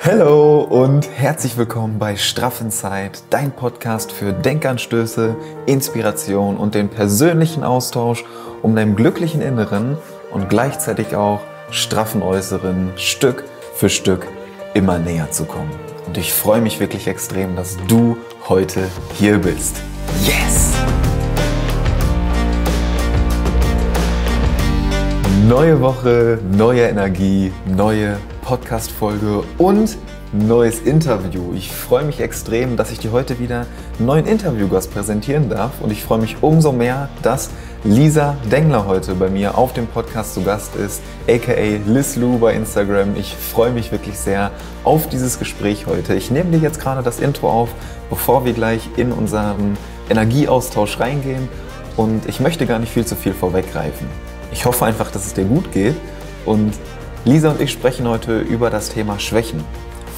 Hallo und herzlich willkommen bei Straff Inside, dein Podcast für Denkanstöße, Inspiration und den persönlichen Austausch, um deinem glücklichen Inneren und gleichzeitig auch straffen Äußeren Stück für Stück immer näher zu kommen. Und ich freue mich wirklich extrem, dass du heute hier bist. Yes! Neue Woche, neue Energie, neue Podcast-Folge und neues Interview. Ich freue mich extrem, dass ich dir heute wieder einen neuen Interviewgast präsentieren darf und ich freue mich umso mehr, dass Lisa Dengler heute bei mir auf dem Podcast zu Gast ist, aka Liz Lou bei Instagram. Ich freue mich wirklich sehr auf dieses Gespräch heute. Ich nehme dir jetzt gerade das Intro auf, bevor wir gleich in unseren Energieaustausch reingehen und ich möchte gar nicht viel zu viel vorweggreifen. Ich hoffe einfach, dass es dir gut geht und Lisa und ich sprechen heute über das Thema Schwächen.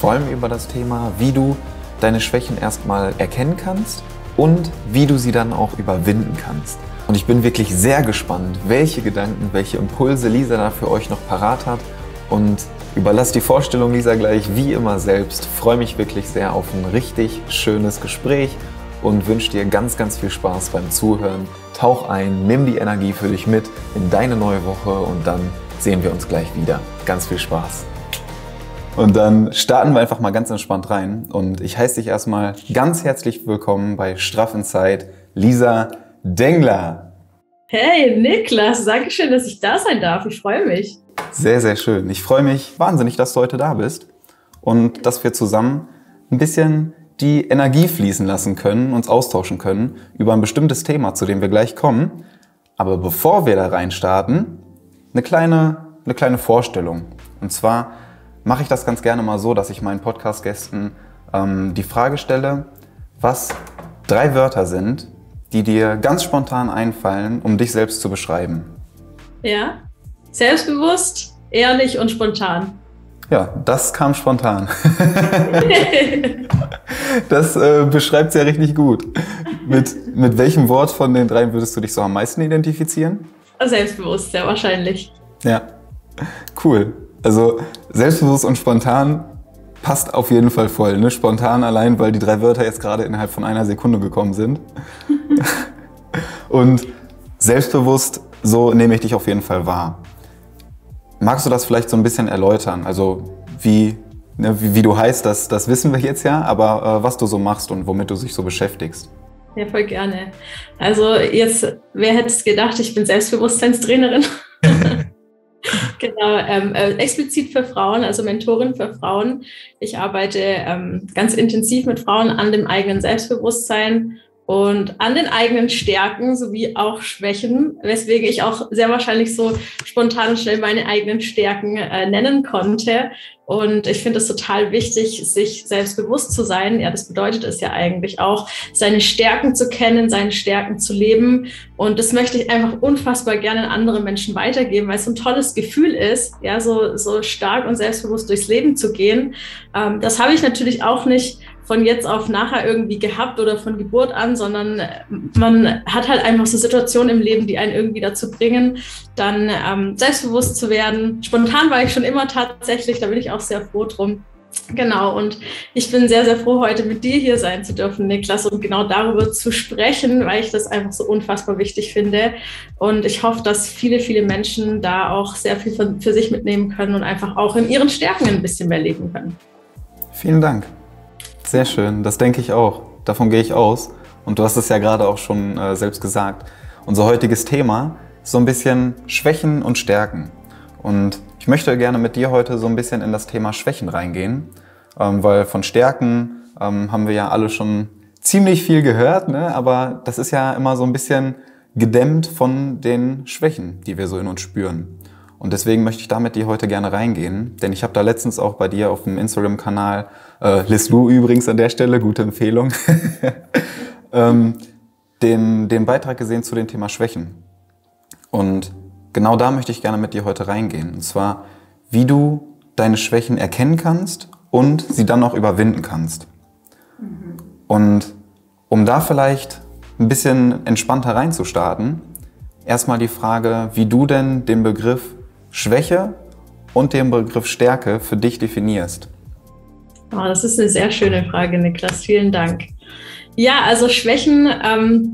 Vor allem über das Thema, wie du deine Schwächen erstmal erkennen kannst und wie du sie dann auch überwinden kannst. Und ich bin wirklich sehr gespannt, welche Gedanken, welche Impulse Lisa da für euch noch parat hat und überlasse die Vorstellung Lisa gleich wie immer selbst. Freue mich wirklich sehr auf ein richtig schönes Gespräch und wünsche dir ganz, ganz viel Spaß beim Zuhören. Tauch ein, nimm die Energie für dich mit in deine neue Woche und dann sehen wir uns gleich wieder. Ganz viel Spaß. Und dann starten wir einfach mal ganz entspannt rein. Und ich heiße dich erstmal ganz herzlich willkommen bei Straff Inside, Lisa Dengler. Hey Niklas, danke schön, dass ich da sein darf. Ich freue mich. Sehr, sehr schön. Ich freue mich wahnsinnig, dass du heute da bist und dass wir zusammen ein bisschen die Energie fließen lassen können, uns austauschen können über ein bestimmtes Thema, zu dem wir gleich kommen. Aber bevor wir da rein starten, eine kleine Vorstellung. Und zwar mache ich das ganz gerne mal so, dass ich meinen Podcast-Gästen die Frage stelle, was 3 Wörter sind, die dir ganz spontan einfallen, um dich selbst zu beschreiben. Ja, selbstbewusst, ehrlich und spontan. Ja, das kam spontan. Das beschreibt es ja richtig gut. Mit welchem Wort von den 3 würdest du dich so am meisten identifizieren? Selbstbewusst, sehr wahrscheinlich. Ja, cool. Also selbstbewusst und spontan passt auf jeden Fall voll. Ne? Spontan allein, weil die 3 Wörter jetzt gerade innerhalb von einer Sekunde gekommen sind. Und selbstbewusst, so nehme ich dich auf jeden Fall wahr. Magst du das vielleicht so ein bisschen erläutern? Also wie du heißt, das wissen wir jetzt ja, aber was du so machst und womit du dich so beschäftigst. Ja, voll gerne. Also jetzt, wer hätte es gedacht, ich bin Selbstbewusstseinstrainerin. Genau, explizit für Frauen, also Mentorin für Frauen. Ich arbeite ganz intensiv mit Frauen an dem eigenen Selbstbewusstsein und an den eigenen Stärken sowie auch Schwächen, weswegen ich auch sehr wahrscheinlich so spontan und schnell meine eigenen Stärken nennen konnte. Und ich finde es total wichtig, sich selbstbewusst zu sein. Ja, das bedeutet es ja eigentlich auch, seine Stärken zu kennen, seine Stärken zu leben. Und das möchte ich einfach unfassbar gerne an andere Menschen weitergeben, weil es so ein tolles Gefühl ist, ja, so stark und selbstbewusst durchs Leben zu gehen. Das habe ich natürlich auch nicht von jetzt auf nachher irgendwie gehabt oder von Geburt an, sondern man hat halt einfach so Situationen im Leben, die einen irgendwie dazu bringen, dann selbstbewusst zu werden. Spontan war ich schon immer tatsächlich, da bin ich auch sehr froh drum. Genau, und ich bin sehr, sehr froh, heute mit dir hier sein zu dürfen, Niklas, und genau darüber zu sprechen, weil ich das einfach so unfassbar wichtig finde. Und ich hoffe, dass viele, viele Menschen da auch sehr viel für sich mitnehmen können und einfach auch in ihren Stärken ein bisschen mehr leben können. Vielen Dank. Sehr schön, das denke ich auch. Davon gehe ich aus. Und du hast es ja gerade auch schon selbst gesagt. Unser heutiges Thema ist so ein bisschen Schwächen und Stärken. Und ich möchte gerne mit dir heute so ein bisschen in das Thema Schwächen reingehen, weil von Stärken haben wir ja alle schon ziemlich viel gehört, ne? Aber das ist ja immer so ein bisschen gedämmt von den Schwächen, die wir so in uns spüren. Und deswegen möchte ich da mit dir heute gerne reingehen, denn ich habe da letztens auch bei dir auf dem Instagram-Kanal, Liz Lou übrigens an der Stelle, gute Empfehlung, den Beitrag gesehen zu dem Thema Schwächen. Und genau da möchte ich gerne mit dir heute reingehen. Und zwar, wie du deine Schwächen erkennen kannst und sie dann auch überwinden kannst. Und um da vielleicht ein bisschen entspannter reinzustarten, erstmal die Frage, wie du denn den Begriff Schwäche und den Begriff Stärke für dich definierst. Oh, das ist eine sehr schöne Frage, Niklas. Vielen Dank. Ja, also Schwächen,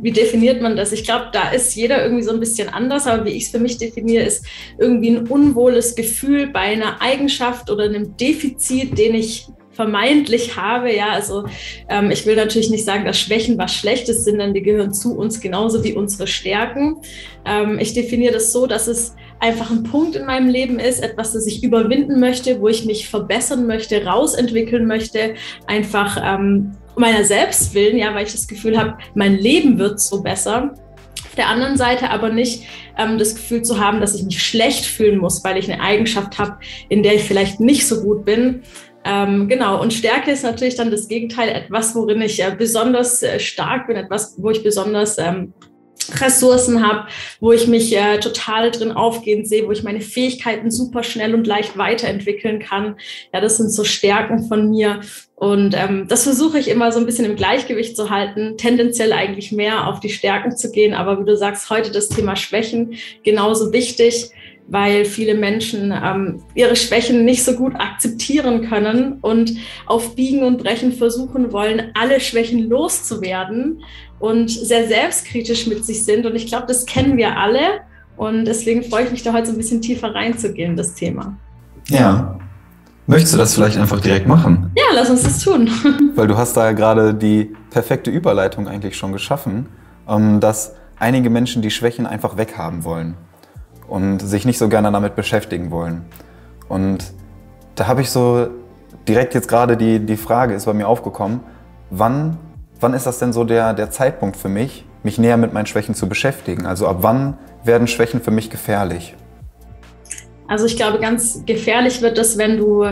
wie definiert man das? Ich glaube, da ist jeder irgendwie so ein bisschen anders, aber wie ich es für mich definiere, ist irgendwie ein unwohles Gefühl bei einer Eigenschaft oder einem Defizit, den ich vermeintlich habe. Ja, also ich will natürlich nicht sagen, dass Schwächen was Schlechtes sind, denn die gehören zu uns genauso wie unsere Stärken. Ich definiere das so, dass es einfach ein Punkt in meinem Leben ist, etwas, das ich überwinden möchte, wo ich mich verbessern möchte, rausentwickeln möchte, einfach meiner selbst willen, ja, weil ich das Gefühl habe, mein Leben wird so besser. Auf der anderen Seite aber nicht das Gefühl zu haben, dass ich mich schlecht fühlen muss, weil ich eine Eigenschaft habe, in der ich vielleicht nicht so gut bin. Genau, und Stärke ist natürlich dann das Gegenteil, etwas, worin ich besonders stark bin, etwas, wo ich besonders Ressourcen habe, wo ich mich total drin aufgehen sehe, wo ich meine Fähigkeiten super schnell und leicht weiterentwickeln kann. Ja, das sind so Stärken von mir. Und das versuche ich immer so ein bisschen im Gleichgewicht zu halten, tendenziell eigentlich mehr auf die Stärken zu gehen. Aber wie du sagst, heute das Thema Schwächen genauso wichtig, weil viele Menschen ihre Schwächen nicht so gut akzeptieren können und auf Biegen und Brechen versuchen wollen, alle Schwächen loszuwerden und sehr selbstkritisch mit sich sind. Und ich glaube, das kennen wir alle. Und deswegen freue ich mich da heute so ein bisschen tiefer reinzugehen, das Thema. Ja. Möchtest du das vielleicht einfach direkt machen? Ja, lass uns das tun. Weil du hast da gerade die perfekte Überleitung eigentlich schon geschaffen, dass einige Menschen die Schwächen einfach weghaben wollen und sich nicht so gerne damit beschäftigen wollen. Und da habe ich so direkt jetzt gerade die Frage ist bei mir aufgekommen, wann ist das denn so der Zeitpunkt für mich, mich näher mit meinen Schwächen zu beschäftigen? Also ab wann werden Schwächen für mich gefährlich? Also ich glaube, ganz gefährlich wird es, wenn du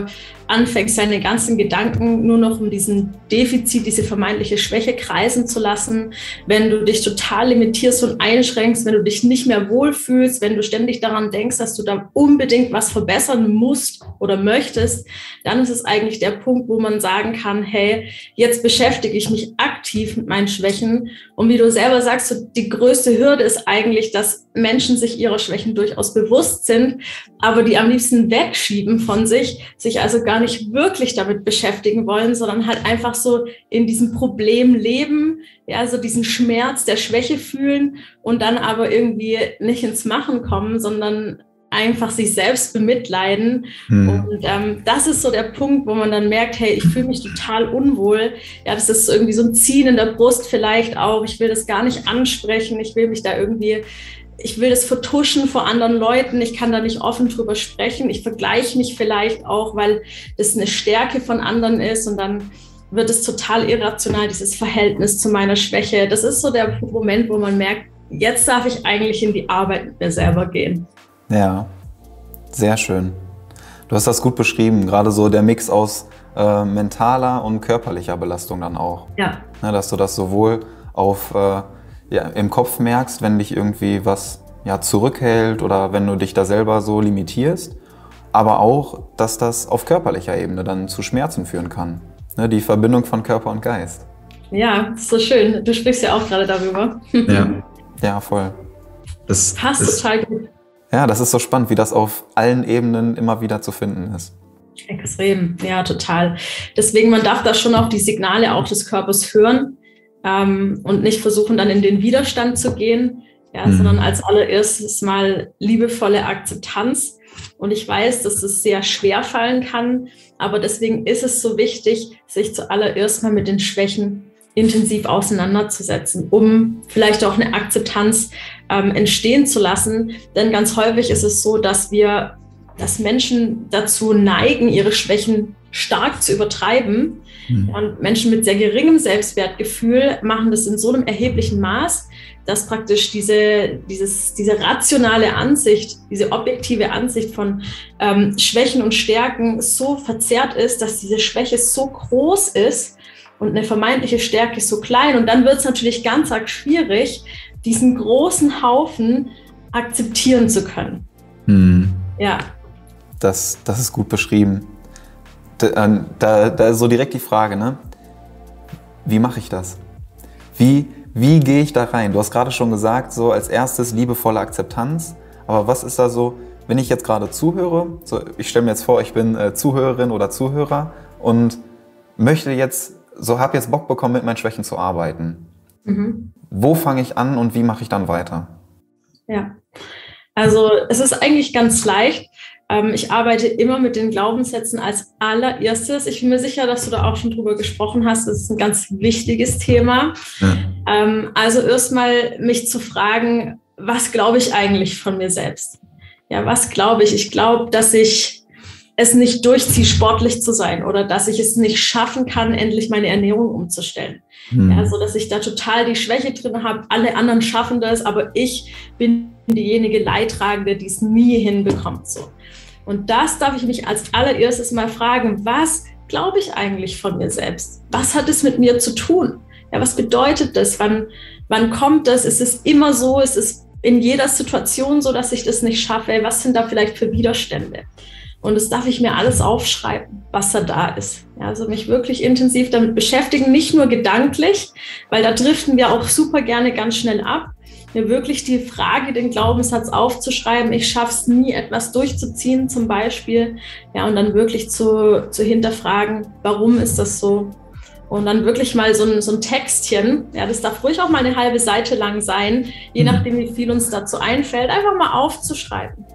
anfängst, deine ganzen Gedanken nur noch um diesen Defizit, diese vermeintliche Schwäche kreisen zu lassen, wenn du dich total limitierst und einschränkst, wenn du dich nicht mehr wohlfühlst, wenn du ständig daran denkst, dass du da unbedingt was verbessern musst oder möchtest, dann ist es eigentlich der Punkt, wo man sagen kann, hey, jetzt beschäftige ich mich aktiv mit meinen Schwächen. Und wie du selber sagst, so die größte Hürde ist eigentlich, dass Menschen sich ihrer Schwächen durchaus bewusst sind, aber die am liebsten wegschieben von sich also gar nicht wirklich damit beschäftigen wollen, sondern halt einfach so in diesem Problem leben, ja, so diesen Schmerz der Schwäche fühlen und dann aber irgendwie nicht ins Machen kommen, sondern einfach sich selbst bemitleiden. Und das ist so der Punkt, wo man dann merkt, hey, ich fühle mich total unwohl. Ja, das ist irgendwie so ein Ziehen in der Brust vielleicht auch. Ich will das gar nicht ansprechen. Ich will das vertuschen vor anderen Leuten. Ich kann da nicht offen drüber sprechen. Ich vergleiche mich vielleicht auch, weil das eine Stärke von anderen ist und dann wird es total irrational, dieses Verhältnis zu meiner Schwäche. Das ist so der Moment, wo man merkt, jetzt darf ich eigentlich in die Arbeit mit mir selber gehen. Ja, sehr schön. Du hast das gut beschrieben, gerade so der Mix aus mentaler und körperlicher Belastung dann auch. Ja. Dass du das sowohl auf im Kopf merkst, wenn dich irgendwie was zurückhält oder wenn du dich da selber so limitierst, aber auch, dass das auf körperlicher Ebene dann zu Schmerzen führen kann. Die Verbindung von Körper und Geist. Ja, das ist so schön. Du sprichst ja auch gerade darüber. Ja, voll. Das passt total gut. Ja, das ist so spannend, wie das auf allen Ebenen immer wieder zu finden ist. Extrem, ja, total. Deswegen, man darf da schon auch die Signale auch des Körpers hören. Und nicht versuchen, dann in den Widerstand zu gehen, sondern als allererstes mal liebevolle Akzeptanz. Und ich weiß, dass es sehr schwer fallen kann, aber deswegen ist es so wichtig, sich zuallererst mal mit den Schwächen intensiv auseinanderzusetzen, um vielleicht auch eine Akzeptanz entstehen zu lassen. Denn ganz häufig ist es so, dass Menschen dazu neigen, ihre Schwächen stark zu übertreiben. Und Menschen mit sehr geringem Selbstwertgefühl machen das in so einem erheblichen Maß, dass praktisch diese rationale Ansicht, diese objektive Ansicht von Schwächen und Stärken so verzerrt ist, dass diese Schwäche so groß ist und eine vermeintliche Stärke so klein. Und dann wird es natürlich ganz arg schwierig, diesen großen Haufen akzeptieren zu können. Ja. Das ist gut beschrieben. Da ist so direkt die Frage, ne? Wie mache ich das? Wie gehe ich da rein? Du hast gerade schon gesagt, so als erstes liebevolle Akzeptanz. Aber was ist da so, wenn ich jetzt gerade zuhöre? So, ich stelle mir jetzt vor, ich bin Zuhörerin oder Zuhörer und habe jetzt Bock bekommen, mit meinen Schwächen zu arbeiten. Wo fange ich an und wie mache ich dann weiter? Ja, also es ist eigentlich ganz leicht. Ich arbeite immer mit den Glaubenssätzen als allererstes. Ich bin mir sicher, dass du da auch schon drüber gesprochen hast. Das ist ein ganz wichtiges Thema. Ja. Also erstmal mich zu fragen, was glaube ich eigentlich von mir selbst? Ja, was glaube ich? Ich glaube, dass ich es nicht durchziehe, sportlich zu sein oder dass ich es nicht schaffen kann, endlich meine Ernährung umzustellen. Ja, so dass ich da total die Schwäche drin habe. Alle anderen schaffen das, aber ich bin diejenige Leidtragende, die es nie hinbekommt. So. Und das darf ich mich als allererstes mal fragen, was glaube ich eigentlich von mir selbst? Was hat es mit mir zu tun? Ja, was bedeutet das? Wann kommt das? Ist es immer so? Ist es in jeder Situation so, dass ich das nicht schaffe? Was sind da vielleicht für Widerstände? Und das darf ich mir alles aufschreiben, was da ist. Ja, also mich wirklich intensiv damit beschäftigen, nicht nur gedanklich, weil da driften wir auch super gerne ganz schnell ab. Mir wirklich die Frage, den Glaubenssatz aufzuschreiben, ich schaffe es nie, etwas durchzuziehen zum Beispiel. Ja, und dann wirklich zu hinterfragen, warum ist das so? Und dann wirklich mal so ein Textchen, ja, das darf ruhig auch mal eine halbe Seite lang sein, je nachdem, wie viel uns dazu einfällt, einfach mal aufzuschreiben.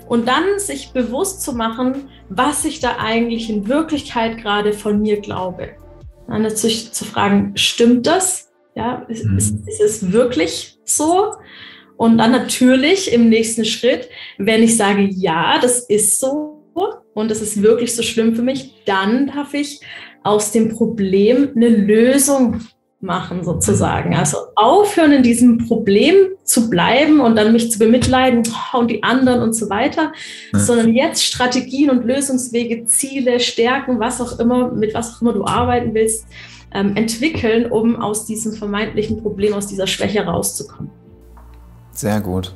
Und dann sich bewusst zu machen, was ich da eigentlich in Wirklichkeit gerade von mir glaube. Dann natürlich zu fragen, stimmt das? Ja, ist es wirklich so? Und dann natürlich im nächsten Schritt, wenn ich sage, ja, das ist so und das ist wirklich so schlimm für mich, dann darf ich aus dem Problem eine Lösung machen sozusagen. Also aufhören, in diesem Problem zu bleiben und dann mich zu bemitleiden und die anderen und so weiter, sondern jetzt Strategien und Lösungswege, Ziele, Stärken, was auch immer, mit was auch immer du arbeiten willst, entwickeln, um aus diesem vermeintlichen Problem, aus dieser Schwäche rauszukommen. Sehr gut.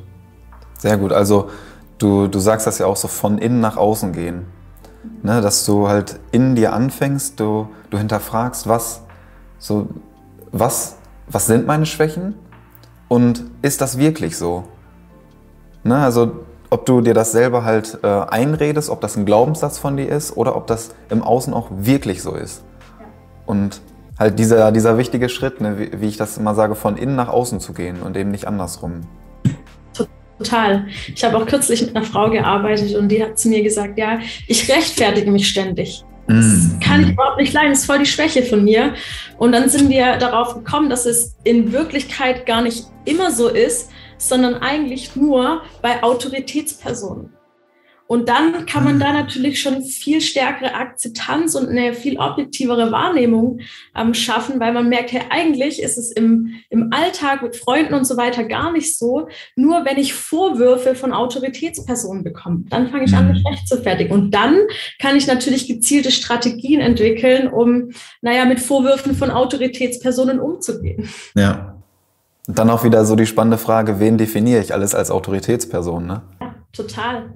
Sehr gut. Also du sagst das ja auch so, von innen nach außen gehen. Ne, dass du halt in dir anfängst, du hinterfragst, was sind meine Schwächen und ist das wirklich so? Ne, also ob du dir das selber halt einredest, ob das ein Glaubenssatz von dir ist oder ob das im Außen auch wirklich so ist. Ja. Und halt dieser wichtige Schritt, ne, wie ich das immer sage, von innen nach außen zu gehen und eben nicht andersrum. Total. Ich habe auch kürzlich mit einer Frau gearbeitet und die hat zu mir gesagt, ja, ich rechtfertige mich ständig. Das kann ich überhaupt nicht leiden, das ist voll die Schwäche von mir. Und dann sind wir darauf gekommen, dass es in Wirklichkeit gar nicht immer so ist, sondern eigentlich nur bei Autoritätspersonen. Und dann kann man da natürlich schon viel stärkere Akzeptanz und eine viel objektivere Wahrnehmung schaffen, weil man merkt, hey, eigentlich ist es im Alltag mit Freunden und so weiter gar nicht so. Nur wenn ich Vorwürfe von Autoritätspersonen bekomme, dann fange ich an, mich rechtfertigen. Und dann kann ich natürlich gezielte Strategien entwickeln, um, mit Vorwürfen von Autoritätspersonen umzugehen. Ja. Und dann auch wieder so die spannende Frage, wen definiere ich alles als Autoritätsperson, ne? Total.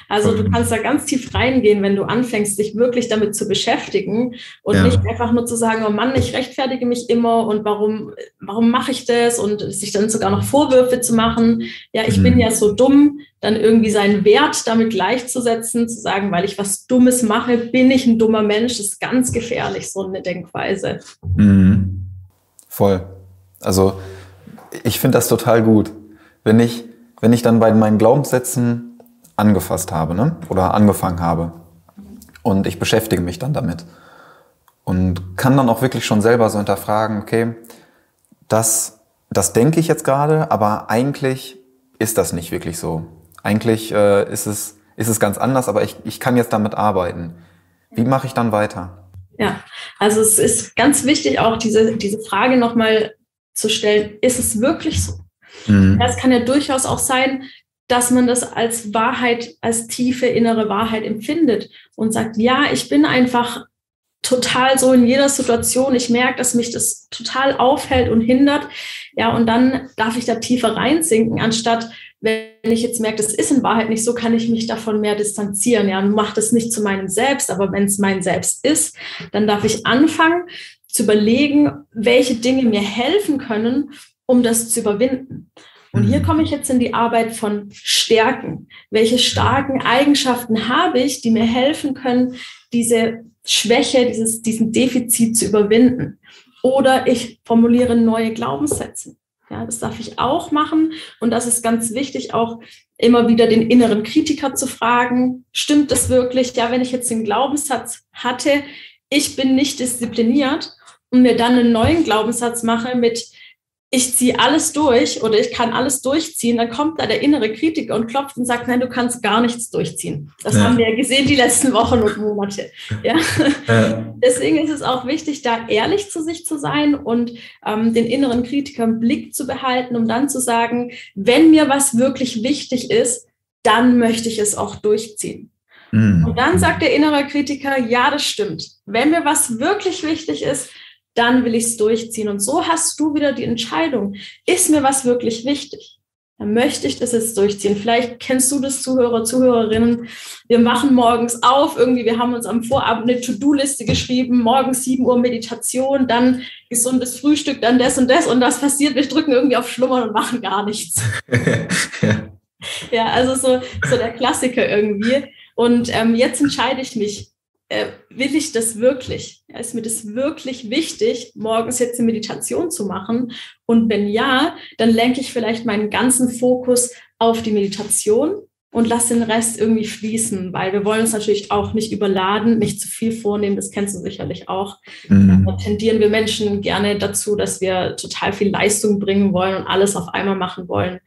Also du kannst da ganz tief reingehen, wenn du anfängst, dich wirklich damit zu beschäftigen und nicht einfach nur zu sagen, oh Mann, ich rechtfertige mich immer und warum mache ich das und sich dann sogar noch Vorwürfe zu machen. Ja, ich bin ja so dumm, dann irgendwie seinen Wert damit gleichzusetzen, zu sagen, weil ich was Dummes mache, bin ich ein dummer Mensch. Das ist ganz gefährlich, so eine Denkweise. Voll. Also ich finde das total gut. Wenn ich dann bei meinen Glaubenssätzen angefasst habe, ne? Oder angefangen habe und ich beschäftige mich dann damit und kann dann auch wirklich schon selber so hinterfragen, okay, das denke ich jetzt gerade, aber eigentlich ist das nicht wirklich so. Eigentlich ist es ganz anders, aber ich kann jetzt damit arbeiten. Wie mache ich dann weiter? Ja, also es ist ganz wichtig, auch diese Frage nochmal zu stellen, ist es wirklich so? Es kann ja durchaus auch sein, dass man das als Wahrheit, als tiefe innere Wahrheit empfindet und sagt, ja, ich bin einfach total so in jeder Situation. Ich merke, dass mich das total aufhält und hindert. Ja, und dann darf ich da tiefer reinsinken, anstatt, wenn ich jetzt merke, das ist in Wahrheit nicht so, kann ich mich davon mehr distanzieren. Ja, und mache das nicht zu meinem Selbst, aber wenn es mein Selbst ist, dann darf ich anfangen zu überlegen, welche Dinge mir helfen können, um das zu überwinden. Und hier komme ich jetzt in die Arbeit von Stärken. Welche starken Eigenschaften habe ich, die mir helfen können, diese Schwäche, diesen Defizit zu überwinden. Oder ich formuliere neue Glaubenssätze. Ja, das darf ich auch machen. Und das ist ganz wichtig, auch immer wieder den inneren Kritiker zu fragen, stimmt das wirklich? Ja, wenn ich jetzt den Glaubenssatz hatte, ich bin nicht diszipliniert und mir dann einen neuen Glaubenssatz mache mit, ich ziehe alles durch oder ich kann alles durchziehen, dann kommt da der innere Kritiker und klopft und sagt, nein, du kannst gar nichts durchziehen. Das haben wir ja gesehen die letzten Wochen und Monate. Ja? Deswegen ist es auch wichtig, da ehrlich zu sich zu sein und den inneren Kritiker im Blick zu behalten, um dann zu sagen, wenn mir was wirklich wichtig ist, dann möchte ich es auch durchziehen. Und dann sagt der innere Kritiker, ja, das stimmt. Wenn mir was wirklich wichtig ist, dann will ich es durchziehen. Und so hast du wieder die Entscheidung, ist mir was wirklich wichtig? Dann möchte ich das jetzt durchziehen. Vielleicht kennst du das, Zuhörer, Zuhörerinnen. Wir machen morgens auf, irgendwie, wir haben uns am Vorabend eine To-Do-Liste geschrieben, morgens 7 Uhr Meditation, dann gesundes Frühstück, dann das und das. Und was passiert? Wir drücken irgendwie auf Schlummern und machen gar nichts. Ja, also so der Klassiker irgendwie. Und jetzt entscheide ich mich, will ich das wirklich? Ist mir das wirklich wichtig, morgens jetzt eine Meditation zu machen? Und wenn ja, dann lenke ich vielleicht meinen ganzen Fokus auf die Meditation und lasse den Rest irgendwie fließen, weil wir wollen uns natürlich auch nicht überladen, nicht zu viel vornehmen, das kennst du sicherlich auch. Da tendieren wir Menschen gerne dazu, dass wir total viel Leistung bringen wollen und alles auf einmal machen wollen.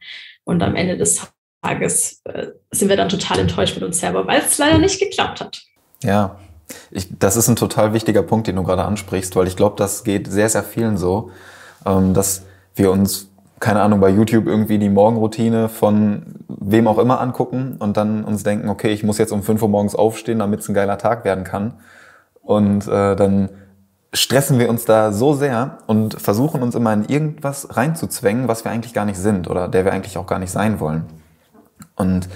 Und am Ende des Tages sind wir dann total enttäuscht mit uns selber, weil es leider nicht geklappt hat. Ja, das ist ein total wichtiger Punkt, den du gerade ansprichst, weil ich glaube, das geht sehr, sehr vielen so, dass wir uns, keine Ahnung, bei YouTube irgendwie die Morgenroutine von wem auch immer angucken und dann uns denken, okay, ich muss jetzt um 5 Uhr morgens aufstehen, damit es ein geiler Tag werden kann. Und dann stressen wir uns da so sehr und versuchen uns immer in irgendwas reinzuzwängen, was wir eigentlich gar nicht sind oder der wir eigentlich auch gar nicht sein wollen. Und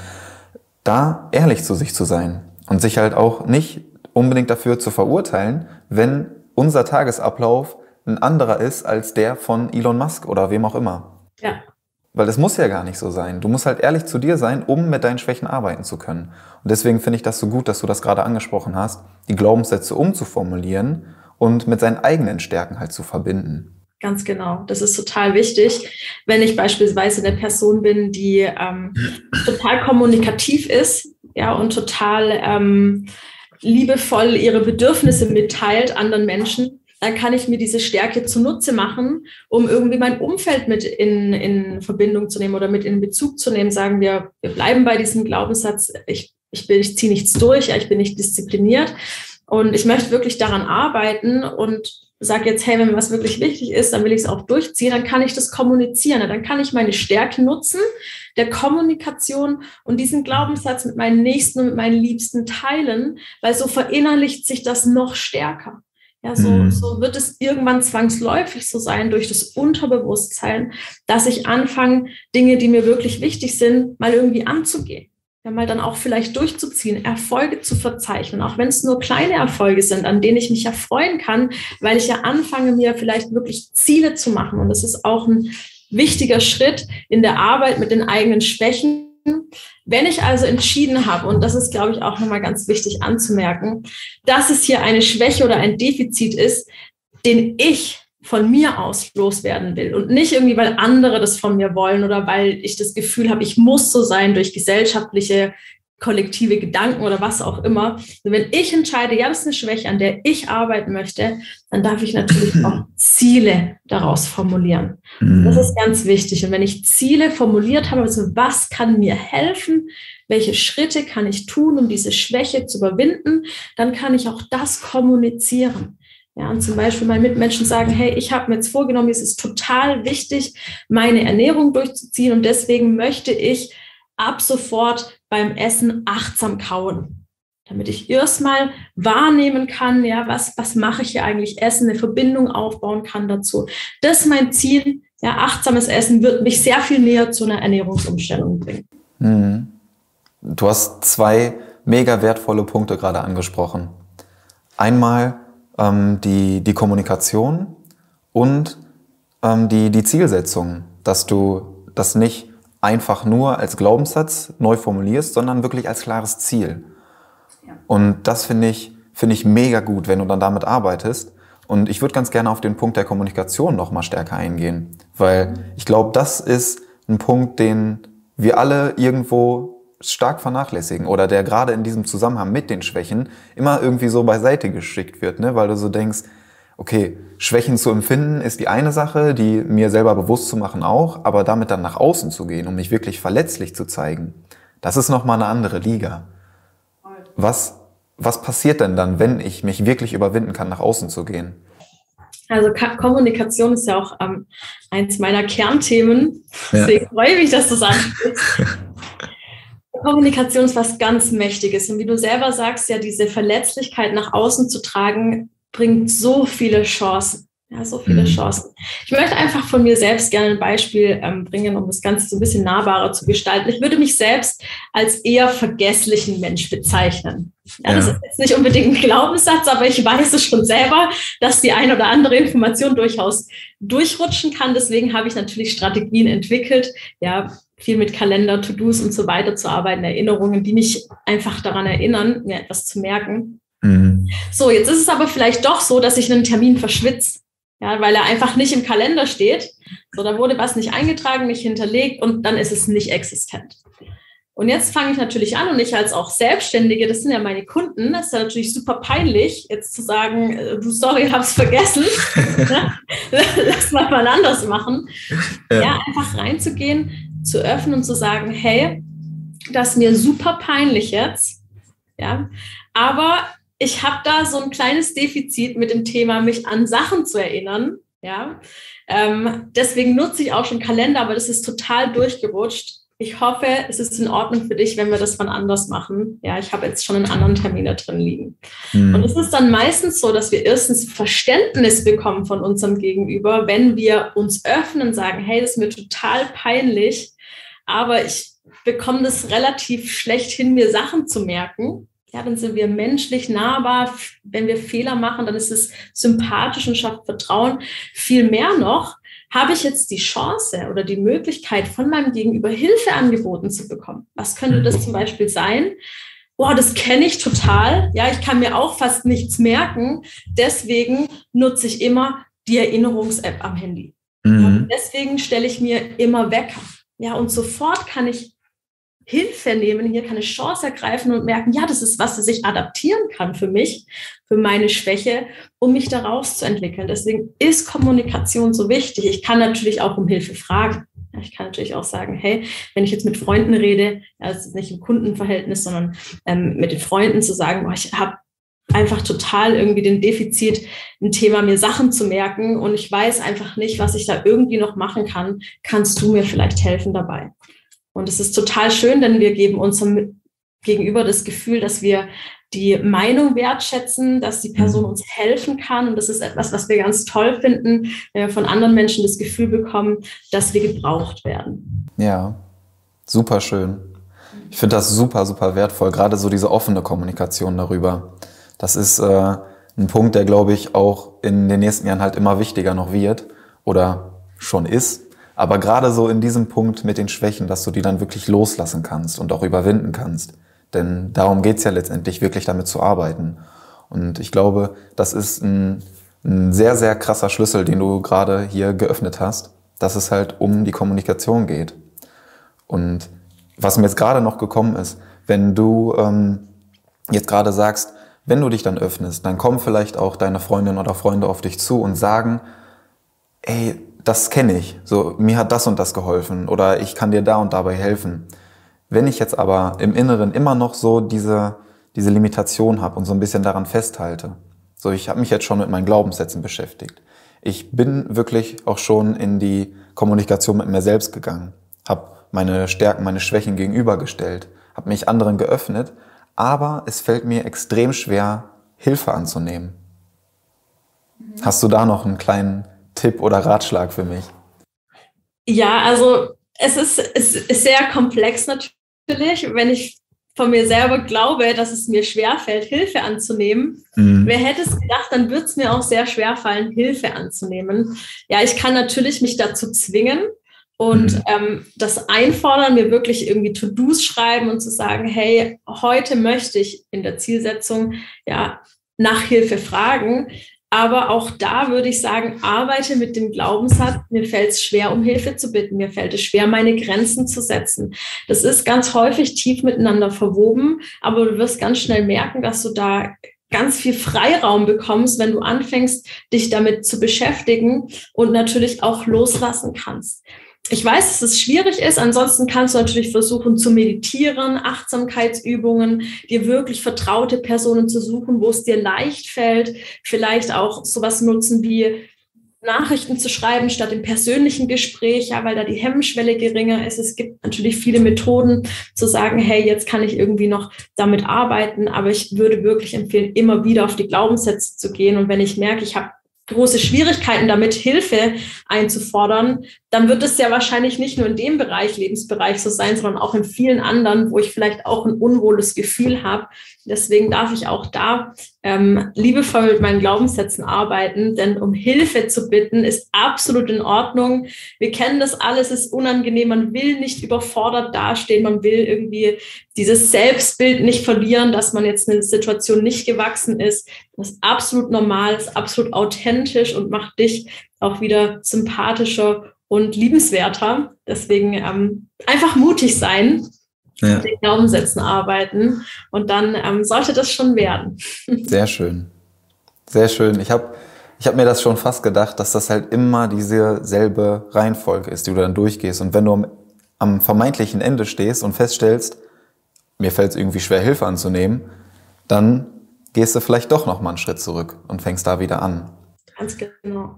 da ehrlich zu sich zu sein und sich halt auch nicht unbedingt dafür zu verurteilen, wenn unser Tagesablauf ein anderer ist als der von Elon Musk oder wem auch immer. Ja. Weil das muss ja gar nicht so sein. Du musst halt ehrlich zu dir sein, um mit deinen Schwächen arbeiten zu können. Und deswegen finde ich das so gut, dass du das gerade angesprochen hast, die Glaubenssätze umzuformulieren und mit seinen eigenen Stärken halt zu verbinden. Ganz genau. Das ist total wichtig. Wenn ich beispielsweise eine Person bin, die total kommunikativ ist, ja, und total liebevoll ihre Bedürfnisse mitteilt anderen Menschen, dann kann ich mir diese Stärke zunutze machen, um irgendwie mein Umfeld mit in Verbindung zu nehmen oder mit in Bezug zu nehmen. Sagen wir bleiben bei diesem Glaubenssatz, ich ziehe nichts durch, ja, ich bin nicht diszipliniert und ich möchte wirklich daran arbeiten und sage jetzt, hey, wenn mir was wirklich wichtig ist, dann will ich es auch durchziehen, dann kann ich das kommunizieren, dann kann ich meine Stärke nutzen, der Kommunikation und diesen Glaubenssatz mit meinen Nächsten und mit meinen Liebsten teilen, weil so verinnerlicht sich das noch stärker. Ja, so wird es irgendwann zwangsläufig so sein durch das Unterbewusstsein, dass ich anfange, Dinge, die mir wirklich wichtig sind, mal irgendwie anzugehen. Ja, mal dann auch vielleicht durchzuziehen, Erfolge zu verzeichnen, auch wenn es nur kleine Erfolge sind, an denen ich mich ja freuen kann, weil ich ja anfange, mir vielleicht wirklich Ziele zu machen. Und das ist auch ein wichtiger Schritt in der Arbeit mit den eigenen Schwächen. Wenn ich also entschieden habe, und das ist, glaube ich, auch nochmal ganz wichtig anzumerken, dass es hier eine Schwäche oder ein Defizit ist, den ich von mir aus loswerden will und nicht irgendwie, weil andere das von mir wollen oder weil ich das Gefühl habe, ich muss so sein durch gesellschaftliche, kollektive Gedanken oder was auch immer. Und wenn ich entscheide, ja, das ist eine Schwäche, an der ich arbeiten möchte, dann darf ich natürlich auch Ziele daraus formulieren. Das ist ganz wichtig. Und wenn ich Ziele formuliert habe, also was kann mir helfen, welche Schritte kann ich tun, um diese Schwäche zu überwinden, dann kann ich auch das kommunizieren. Ja, und zum Beispiel meinen Mitmenschen sagen, hey, ich habe mir jetzt vorgenommen, es ist total wichtig, meine Ernährung durchzuziehen und deswegen möchte ich ab sofort beim Essen achtsam kauen, damit ich erstmal wahrnehmen kann, ja, was mache ich hier eigentlich, Essen, eine Verbindung aufbauen kann dazu. Das ist mein Ziel, ja, achtsames Essen wird mich sehr viel näher zu einer Ernährungsumstellung bringen. Du hast 2 mega wertvolle Punkte gerade angesprochen. Einmal die Kommunikation und die Zielsetzung, dass du das nicht einfach nur als Glaubenssatz neu formulierst, sondern wirklich als klares Ziel. Ja. Und das finde ich finde ich mega gut, wenn du dann damit arbeitest. Und ich würde ganz gerne auf den Punkt der Kommunikation noch mal stärker eingehen, weil ich glaube, das ist ein Punkt, den wir alle irgendwo stark vernachlässigen oder der gerade in diesem Zusammenhang mit den Schwächen immer irgendwie so beiseite geschickt wird, ne? Weil du so denkst, okay, Schwächen zu empfinden ist die eine Sache, die mir selber bewusst zu machen auch, aber damit dann nach außen zu gehen, um mich wirklich verletzlich zu zeigen, das ist nochmal eine andere Liga. Was passiert denn dann, wenn ich mich wirklich überwinden kann, nach außen zu gehen? Also Kommunikation ist ja auch eins meiner Kernthemen. Deswegen freue ich mich, dass du es ansprichst. Kommunikation ist was ganz Mächtiges. Und wie du selber sagst, ja, diese Verletzlichkeit nach außen zu tragen, bringt so viele Chancen. Ja, so viele Chancen. Ich möchte einfach von mir selbst gerne ein Beispiel bringen, um das Ganze so ein bisschen nahbarer zu gestalten. Ich würde mich selbst als eher vergesslichen Mensch bezeichnen. Ja, das ist jetzt nicht unbedingt ein Glaubenssatz, aber ich weiß es schon selber, dass die ein oder andere Information durchaus durchrutschen kann. Deswegen habe ich natürlich Strategien entwickelt, ja, viel mit Kalender, To-Dos und so weiter zu arbeiten, Erinnerungen, die mich einfach daran erinnern, mir etwas zu merken. So, jetzt ist es aber vielleicht doch so, dass ich einen Termin verschwitze. Ja, weil er einfach nicht im Kalender steht. So, da wurde was nicht eingetragen, nicht hinterlegt und dann ist es nicht existent. Und jetzt fange ich natürlich an und ich als auch Selbstständige, das sind ja meine Kunden, das ist ja natürlich super peinlich, jetzt zu sagen, du, sorry, ich hab's vergessen. Lass mal anders machen. Ja, einfach reinzugehen, zu öffnen und zu sagen, hey, das ist mir super peinlich jetzt. Ja, aber ich habe da so ein kleines Defizit mit dem Thema, mich an Sachen zu erinnern. Ja, deswegen nutze ich auch schon Kalender, aber das ist total durchgerutscht. Ich hoffe, es ist in Ordnung für dich, wenn wir das wann anders machen. Ja, ich habe jetzt schon einen anderen Termin da drin liegen. Und es ist dann meistens so, dass wir erstens Verständnis bekommen von unserem Gegenüber, wenn wir uns öffnen und sagen, hey, das ist mir total peinlich, aber ich bekomme das relativ schlecht hin, mir Sachen zu merken. Ja, dann sind wir menschlich nahbar. Wenn wir Fehler machen, dann ist es sympathisch und schafft Vertrauen. Viel mehr noch, habe ich jetzt die Chance oder die Möglichkeit, von meinem Gegenüber Hilfe angeboten zu bekommen. Was könnte das zum Beispiel sein? Boah, das kenne ich total. Ja, ich kann mir auch fast nichts merken. Deswegen nutze ich immer die Erinnerungs-App am Handy. Ja, deswegen stelle ich mir immer Wecker. Ja, und sofort kann ich Hilfe nehmen, hier keine Chance ergreifen und merken, ja, das ist was, das ich adaptieren kann für mich, für meine Schwäche, um mich daraus zu entwickeln. Deswegen ist Kommunikation so wichtig. Ich kann natürlich auch um Hilfe fragen. Ja, ich kann natürlich auch sagen, hey, wenn ich jetzt mit Freunden rede, ja, das ist nicht im Kundenverhältnis, sondern mit den Freunden zu sagen, boah, ich habe einfach total irgendwie den Defizit, ein Thema, mir Sachen zu merken und ich weiß einfach nicht, was ich da irgendwie noch machen kann. Kannst du mir vielleicht helfen dabei? Und es ist total schön, denn wir geben unserem Gegenüber das Gefühl, dass wir die Meinung wertschätzen, dass die Person uns helfen kann. Und das ist etwas, was wir ganz toll finden, wenn wir von anderen Menschen das Gefühl bekommen, dass wir gebraucht werden. Ja, super schön. Ich finde das super, super wertvoll, gerade so diese offene Kommunikation darüber. Das ist ein Punkt, der, glaube ich, auch in den nächsten Jahren halt immer wichtiger noch wird oder schon ist. Aber gerade so in diesem Punkt mit den Schwächen, dass du die dann wirklich loslassen kannst und auch überwinden kannst. Denn darum geht's ja letztendlich, wirklich damit zu arbeiten. Und ich glaube, das ist ein sehr, sehr krasser Schlüssel, den du gerade hier geöffnet hast, dass es halt um die Kommunikation geht. Und was mir jetzt gerade noch gekommen ist, wenn du jetzt gerade sagst, wenn du dich dann öffnest, dann kommen vielleicht auch deine Freundinnen oder Freunde auf dich zu und sagen, ey, das kenne ich, so, mir hat das und das geholfen oder ich kann dir da und dabei helfen. Wenn ich jetzt aber im Inneren immer noch so diese Limitation habe und so ein bisschen daran festhalte, so, ich habe mich jetzt schon mit meinen Glaubenssätzen beschäftigt. Ich bin wirklich auch schon in die Kommunikation mit mir selbst gegangen, habe meine Stärken, meine Schwächen gegenübergestellt, habe mich anderen geöffnet, aber es fällt mir extrem schwer, Hilfe anzunehmen. Hast du da noch einen kleinen Tipp oder Ratschlag für mich? Ja, also es ist sehr komplex natürlich, wenn ich von mir selber glaube, dass es mir schwerfällt, Hilfe anzunehmen. Wer hätte es gedacht, dann wird es mir auch sehr schwerfallen, Hilfe anzunehmen. Ja, ich kann natürlich mich dazu zwingen und das einfordern, mir wirklich irgendwie To-Dos schreiben und zu sagen, hey, heute möchte ich in der Zielsetzung ja nach Hilfe fragen. Aber auch da würde ich sagen, arbeite mit dem Glaubenssatz, mir fällt es schwer, um Hilfe zu bitten. Mir fällt es schwer, meine Grenzen zu setzen. Das ist ganz häufig tief miteinander verwoben, aber du wirst ganz schnell merken, dass du da ganz viel Freiraum bekommst, wenn du anfängst, dich damit zu beschäftigen und natürlich auch loslassen kannst. Ich weiß, dass es schwierig ist. Ansonsten kannst du natürlich versuchen zu meditieren, Achtsamkeitsübungen, dir wirklich vertraute Personen zu suchen, wo es dir leicht fällt. Vielleicht auch sowas nutzen wie Nachrichten zu schreiben statt im persönlichen Gespräch, ja, weil da die Hemmschwelle geringer ist. Es gibt natürlich viele Methoden zu sagen, hey, jetzt kann ich irgendwie noch damit arbeiten, aber ich würde wirklich empfehlen, immer wieder auf die Glaubenssätze zu gehen. Und wenn ich merke, ich habe große Schwierigkeiten damit, Hilfe einzufordern, dann wird es ja wahrscheinlich nicht nur in dem Bereich, Lebensbereich so sein, sondern auch in vielen anderen, wo ich vielleicht auch ein unwohles Gefühl habe. Deswegen darf ich auch da liebevoll mit meinen Glaubenssätzen arbeiten, denn um Hilfe zu bitten, ist absolut in Ordnung. Wir kennen das alles, ist unangenehm, man will nicht überfordert dastehen, man will irgendwie dieses Selbstbild nicht verlieren, dass man jetzt eine Situation nicht gewachsen ist. Das ist absolut normal, ist absolut authentisch und macht dich auch wieder sympathischer und liebenswerter. Deswegen einfach mutig sein, mit den Glaubenssätzen arbeiten und dann sollte das schon werden. Sehr schön. Sehr schön. Ich hab mir das schon fast gedacht, dass das halt immer diese selbe Reihenfolge ist, die du dann durchgehst. Und wenn du am vermeintlichen Ende stehst und feststellst, mir fällt es irgendwie schwer, Hilfe anzunehmen, dann gehst du vielleicht doch noch mal einen Schritt zurück und fängst da wieder an. Ganz genau.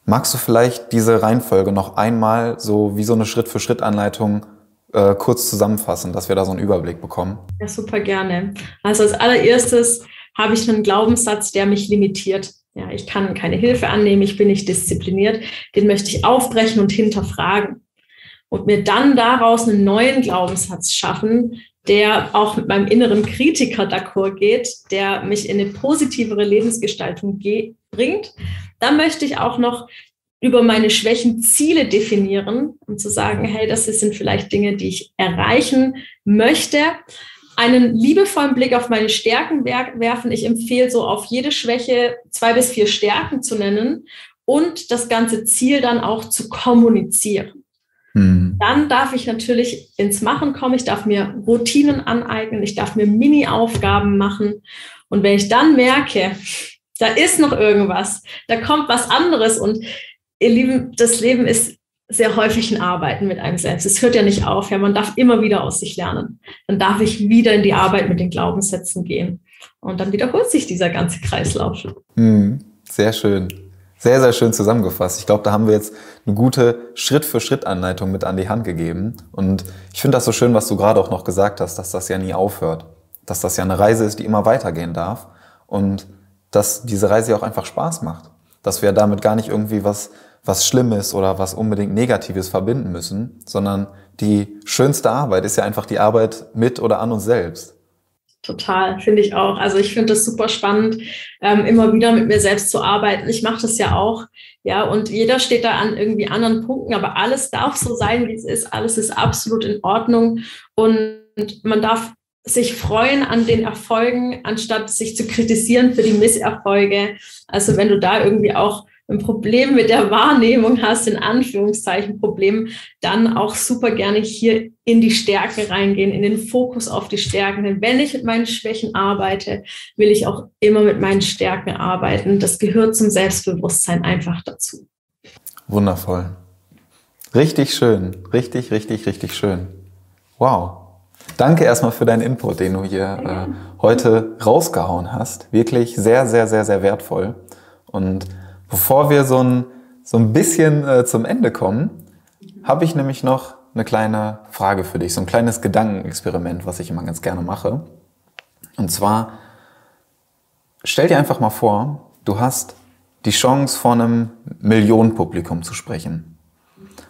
Magst du vielleicht diese Reihenfolge noch einmal so wie so eine Schritt-für-Schritt-Anleitung kurz zusammenfassen, dass wir da so einen Überblick bekommen? Ja, super gerne. Also als allererstes habe ich einen Glaubenssatz, der mich limitiert. Ja, ich kann keine Hilfe annehmen, ich bin nicht diszipliniert. Den möchte ich aufbrechen und hinterfragen. Und mir dann daraus einen neuen Glaubenssatz schaffen, der auch mit meinem inneren Kritiker d'accord geht, der mich in eine positivere Lebensgestaltung bringt. Dann möchte ich auch noch über meine Schwächen Ziele definieren, um zu sagen, hey, das sind vielleicht Dinge, die ich erreichen möchte. Einen liebevollen Blick auf meine Stärken werfen. Ich empfehle so auf jede Schwäche 2 bis 4 Stärken zu nennen und das ganze Ziel dann auch zu kommunizieren. Dann darf ich natürlich ins Machen kommen. Ich darf mir Routinen aneignen. Ich darf mir Mini-Aufgaben machen. Und wenn ich dann merke, da ist noch irgendwas, da kommt was anderes und ihr Lieben, das Leben ist sehr häufig ein Arbeiten mit einem selbst. Es hört ja nicht auf. Ja, man darf immer wieder aus sich lernen. Dann darf ich wieder in die Arbeit mit den Glaubenssätzen gehen. Und dann wiederholt sich dieser ganze Kreislauf. Sehr schön. Sehr, sehr schön zusammengefasst. Ich glaube, da haben wir jetzt eine gute Schritt-für-Schritt-Anleitung mit an die Hand gegeben. Und ich finde das so schön, was du gerade auch noch gesagt hast, dass das ja nie aufhört. Dass das ja eine Reise ist, die immer weitergehen darf. Und dass diese Reise ja auch einfach Spaß macht. Dass wir damit gar nicht irgendwie was Schlimmes oder was unbedingt Negatives verbinden müssen, sondern die schönste Arbeit ist ja einfach die Arbeit mit oder an uns selbst. Total, finde ich auch. Also ich finde das super spannend, immer wieder mit mir selbst zu arbeiten. Ich mache das ja auch, ja, und jeder steht da an irgendwie anderen Punkten, aber alles darf so sein, wie es ist. Alles ist absolut in Ordnung und man darf sich freuen an den Erfolgen, anstatt sich zu kritisieren für die Misserfolge. Also wenn du da irgendwie auch ein Problem mit der Wahrnehmung hast, in Anführungszeichen Problem, dann auch super gerne hier in die Stärken reingehen, in den Fokus auf die Stärken. Denn wenn ich mit meinen Schwächen arbeite, will ich auch immer mit meinen Stärken arbeiten. Das gehört zum Selbstbewusstsein einfach dazu. Wundervoll. Richtig schön. Richtig, richtig, richtig schön. Wow. Danke erstmal für deinen Input, den du hier heute rausgehauen hast. Wirklich sehr, sehr, sehr, sehr wertvoll. Und bevor wir so ein bisschen zum Ende kommen, habe ich nämlich noch eine kleine Frage für dich, so ein kleines Gedankenexperiment, was ich immer ganz gerne mache. Und zwar, stell dir einfach mal vor, du hast die Chance, vor einem Millionenpublikum zu sprechen.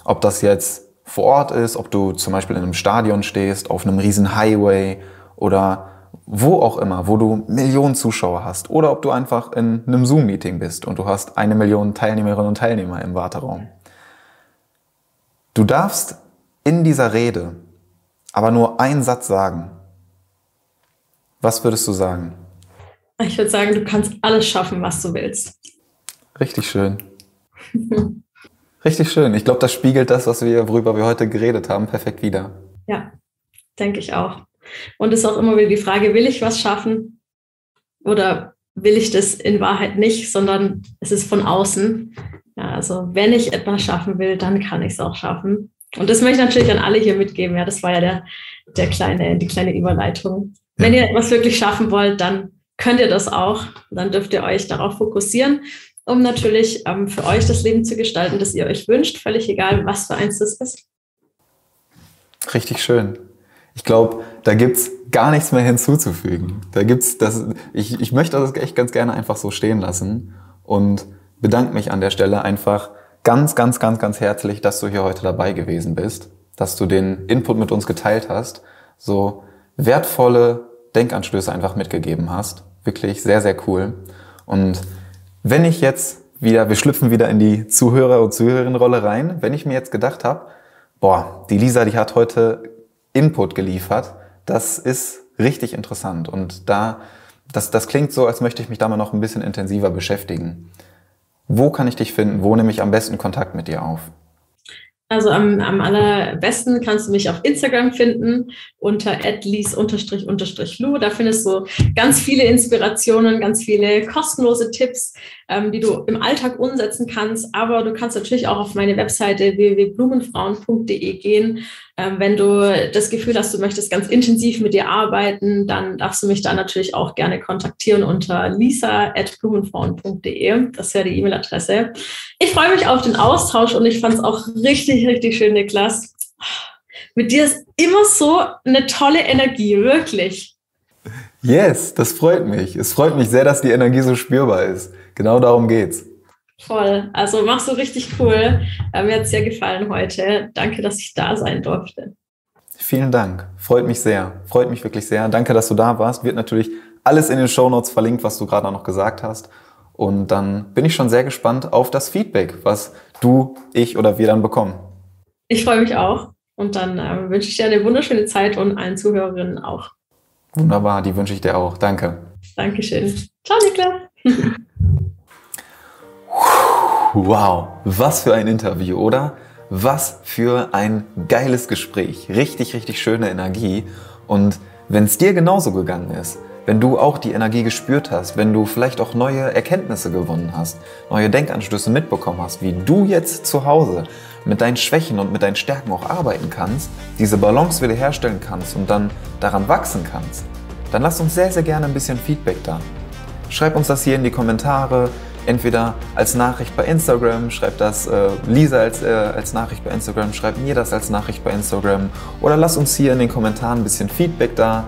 Ob das jetzt vor Ort ist, ob du zum Beispiel in einem Stadion stehst, auf einem riesen Highway oder wo auch immer, wo du Millionen Zuschauer hast oder ob du einfach in einem Zoom-Meeting bist und du hast 1 Million Teilnehmerinnen und Teilnehmer im Warteraum. Du darfst in dieser Rede aber nur einen Satz sagen. Was würdest du sagen? Ich würde sagen, du kannst alles schaffen, was du willst. Richtig schön. Richtig schön. Ich glaube, das spiegelt das, worüber wir heute geredet haben, perfekt wider. Ja, denke ich auch. Und es ist auch immer wieder die Frage, will ich was schaffen oder will ich das in Wahrheit nicht, sondern es ist von außen. Ja, also wenn ich etwas schaffen will, dann kann ich es auch schaffen. Und das möchte ich natürlich an alle hier mitgeben. Ja, das war ja die kleine Überleitung. Ja. Wenn ihr etwas wirklich schaffen wollt, dann könnt ihr das auch. Dann dürft ihr euch darauf fokussieren, um natürlich für euch das Leben zu gestalten, das ihr euch wünscht. Völlig egal, was für eins das ist. Richtig schön. Ich glaube, da gibt es gar nichts mehr hinzuzufügen. Ich möchte das echt ganz gerne einfach so stehen lassen und bedanke mich an der Stelle einfach ganz, ganz, ganz, ganz herzlich, dass du hier heute dabei gewesen bist, dass du den Input mit uns geteilt hast, so wertvolle Denkanstöße einfach mitgegeben hast. Wirklich sehr, sehr cool. Und wenn ich jetzt wir schlüpfen wieder in die Zuhörer- und Zuhörerinnenrolle rein, wenn ich mir jetzt gedacht habe, die Lisa, die hat heute Input geliefert, das ist richtig interessant und das klingt so, als möchte ich mich da mal noch ein bisschen intensiver beschäftigen. Wo kann ich dich finden? Wo nehme ich am besten Kontakt mit dir auf? Also am allerbesten kannst du mich auf Instagram finden unter @lies__lu. Da findest du ganz viele Inspirationen, ganz viele kostenlose Tipps, die du im Alltag umsetzen kannst. Aber du kannst natürlich auch auf meine Webseite www.blumenfrauen.de gehen. Wenn du das Gefühl hast, du möchtest ganz intensiv mit dir arbeiten, dann darfst du mich da natürlich auch gerne kontaktieren unter lisa@blumenfrauen.de. Das wäre die E-Mail-Adresse. Ich freue mich auf den Austausch und ich fand es auch richtig, richtig schön, Niklas. Mit dir ist immer so eine tolle Energie, wirklich. Yes, das freut mich. Es freut mich sehr, dass die Energie so spürbar ist. Genau darum geht's. Voll. Also machst du richtig cool. Mir hat es sehr gefallen heute. Danke, dass ich da sein durfte. Vielen Dank. Freut mich sehr. Freut mich wirklich sehr. Danke, dass du da warst. Wird natürlich alles in den Shownotes verlinkt, was du gerade noch gesagt hast. Und dann bin ich schon sehr gespannt auf das Feedback, was du, ich oder wir dann bekommen. Ich freue mich auch. Und dann wünsche ich dir eine wunderschöne Zeit und allen Zuhörerinnen auch. Wunderbar, die wünsche ich dir auch. Danke. Dankeschön. Ciao, Niklas. Wow, was für ein Interview, oder? Was für ein geiles Gespräch. Richtig, richtig schöne Energie. Und wenn es dir genauso gegangen ist, wenn du auch die Energie gespürt hast, wenn du vielleicht auch neue Erkenntnisse gewonnen hast, neue Denkanstöße mitbekommen hast, wie du jetzt zu Hause mit deinen Schwächen und mit deinen Stärken auch arbeiten kannst, diese Balance wieder herstellen kannst und dann daran wachsen kannst, dann lass uns sehr, sehr gerne ein bisschen Feedback da. Schreib uns das hier in die Kommentare, entweder als Nachricht bei Instagram, schreib das Lisa als Nachricht bei Instagram, schreib mir das als Nachricht bei Instagram oder lass uns hier in den Kommentaren ein bisschen Feedback da.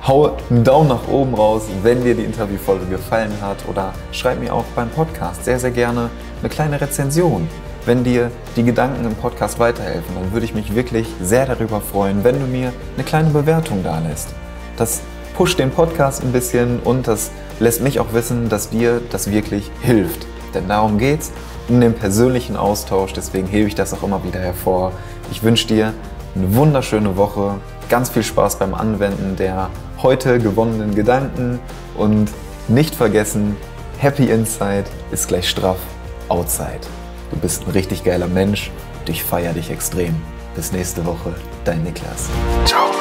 Hau einen Daumen nach oben raus, wenn dir die Interviewfolge gefallen hat oder schreib mir auch beim Podcast sehr, sehr gerne eine kleine Rezension. Wenn dir die Gedanken im Podcast weiterhelfen, dann würde ich mich wirklich sehr darüber freuen, wenn du mir eine kleine Bewertung da lässt. Das pusht den Podcast ein bisschen und das lässt mich auch wissen, dass dir das wirklich hilft. Denn darum geht's, um den persönlichen Austausch, deswegen hebe ich das auch immer wieder hervor. Ich wünsche dir eine wunderschöne Woche, ganz viel Spaß beim Anwenden der heute gewonnenen Gedanken und nicht vergessen, Happy Inside ist gleich straff Outside. Du bist ein richtig geiler Mensch und ich feiere dich extrem. Bis nächste Woche, dein Niklas. Ciao.